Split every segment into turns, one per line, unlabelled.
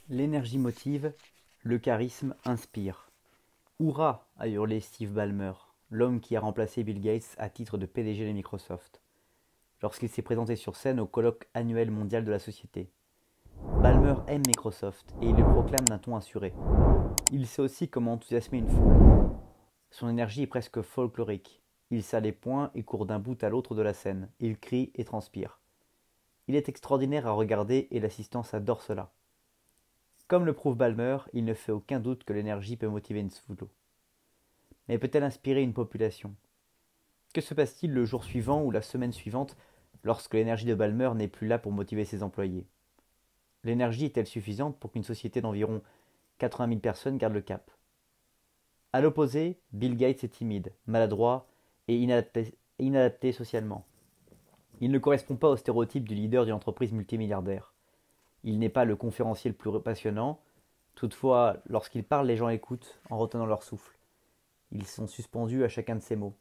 L'énergie motive, le charisme inspire. Hourra, a hurlé Steve Ballmer, l'homme qui a remplacé Bill Gates à titre de PDG de Microsoft, lorsqu'il s'est présenté sur scène au colloque annuel mondial de la société. Ballmer aime Microsoft et il le proclame d'un ton assuré. Il sait aussi comment enthousiasmer une foule. Son énergie est presque folklorique. Il serre les poings et court d'un bout à l'autre de la scène. Il crie et transpire. Il est extraordinaire à regarder et l'assistance adore cela. Comme le prouve Ballmer, il ne fait aucun doute que l'énergie peut motiver une foule. Mais peut-elle inspirer une population? Que se passe-t-il le jour suivant ou la semaine suivante lorsque l'énergie de Ballmer n'est plus là pour motiver ses employés? L'énergie est-elle suffisante pour qu'une société d'environ 80 000 personnes garde le cap? À l'opposé, Bill Gates est timide, maladroit et inadapté socialement. Il ne correspond pas au stéréotype du leader d'une entreprise multimilliardaire. Il n'est pas le conférencier le plus passionnant. Toutefois, lorsqu'il parle, les gens écoutent en retenant leur souffle. Ils sont suspendus à chacun de ses mots.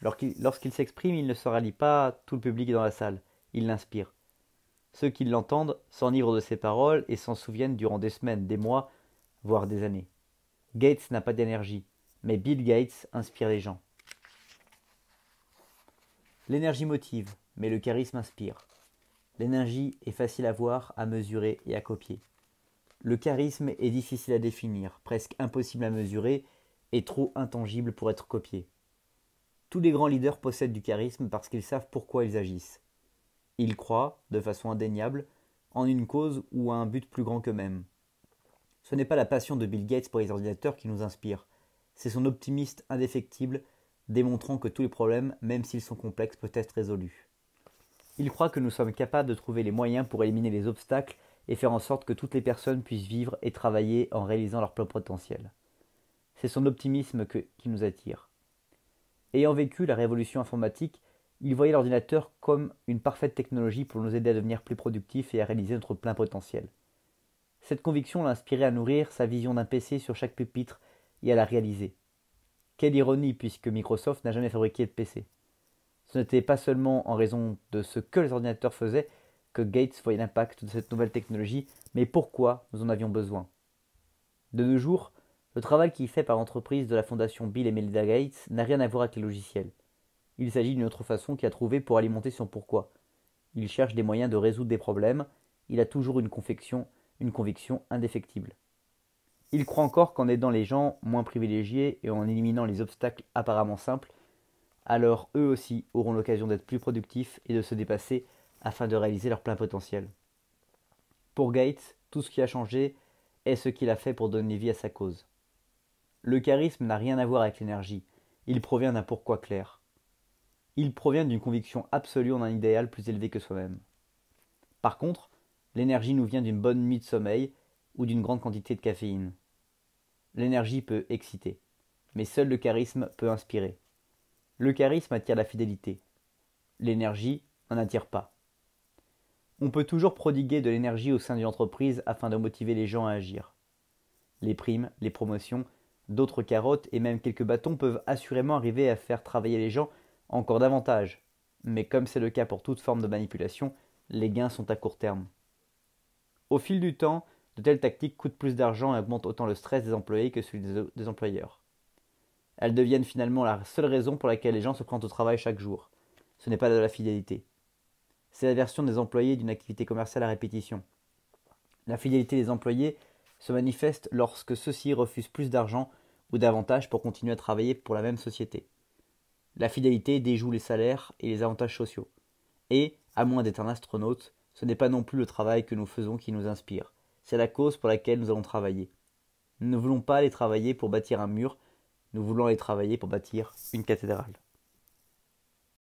Lorsqu'il s'exprime, il ne se rallie pas tout le public dans la salle. Il l'inspire. Ceux qui l'entendent s'enivrent de ses paroles et s'en souviennent durant des semaines, des mois, voire des années. Gates n'a pas d'énergie, mais Bill Gates inspire les gens. L'énergie motive, mais le charisme inspire. L'énergie est facile à voir, à mesurer et à copier. Le charisme est difficile à définir, presque impossible à mesurer et trop intangible pour être copié. Tous les grands leaders possèdent du charisme parce qu'ils savent pourquoi ils agissent. Ils croient, de façon indéniable, en une cause ou à un but plus grand qu'eux-mêmes. Ce n'est pas la passion de Bill Gates pour les ordinateurs qui nous inspire, c'est son optimisme indéfectible, démontrant que tous les problèmes, même s'ils sont complexes, peuvent être résolus. Il croit que nous sommes capables de trouver les moyens pour éliminer les obstacles et faire en sorte que toutes les personnes puissent vivre et travailler en réalisant leur plein potentiel. C'est son optimisme qui nous attire. Ayant vécu la révolution informatique, il voyait l'ordinateur comme une parfaite technologie pour nous aider à devenir plus productifs et à réaliser notre plein potentiel. Cette conviction l'a inspiré à nourrir sa vision d'un PC sur chaque pupitre et à la réaliser. Quelle ironie puisque Microsoft n'a jamais fabriqué de PC. Ce n'était pas seulement en raison de ce que les ordinateurs faisaient que Gates voyait l'impact de cette nouvelle technologie, mais pourquoi nous en avions besoin. De nos jours, le travail qui est fait par l'entreprise de la fondation Bill et Melinda Gates n'a rien à voir avec les logiciels. Il s'agit d'une autre façon qu'il a trouvée pour alimenter son pourquoi. Il cherche des moyens de résoudre des problèmes, il a toujours une conviction indéfectible. Il croit encore qu'en aidant les gens moins privilégiés et en éliminant les obstacles apparemment simples, alors eux aussi auront l'occasion d'être plus productifs et de se dépasser afin de réaliser leur plein potentiel. Pour Gates, tout ce qui a changé est ce qu'il a fait pour donner vie à sa cause. Le charisme n'a rien à voir avec l'énergie, il provient d'un pourquoi clair. Il provient d'une conviction absolue en un idéal plus élevé que soi-même. Par contre, l'énergie nous vient d'une bonne nuit de sommeil ou d'une grande quantité de caféine. L'énergie peut exciter, mais seul le charisme peut inspirer. Le charisme attire la fidélité. L'énergie n'en attire pas. On peut toujours prodiguer de l'énergie au sein d'une entreprise afin de motiver les gens à agir. Les primes, les promotions, d'autres carottes et même quelques bâtons peuvent assurément arriver à faire travailler les gens encore davantage. Mais comme c'est le cas pour toute forme de manipulation, les gains sont à court terme. Au fil du temps, de telles tactiques coûtent plus d'argent et augmentent autant le stress des employés que celui des employeurs. Elles deviennent finalement la seule raison pour laquelle les gens se présentent au travail chaque jour. Ce n'est pas de la fidélité. C'est l'aversion des employés d'une activité commerciale à répétition. La fidélité des employés se manifeste lorsque ceux-ci refusent plus d'argent ou d'avantages pour continuer à travailler pour la même société. La fidélité déjoue les salaires et les avantages sociaux. Et, à moins d'être un astronaute, ce n'est pas non plus le travail que nous faisons qui nous inspire. C'est la cause pour laquelle nous allons travailler. Nous ne voulons pas aller travailler pour bâtir un mur, nous voulons aller travailler pour bâtir une cathédrale.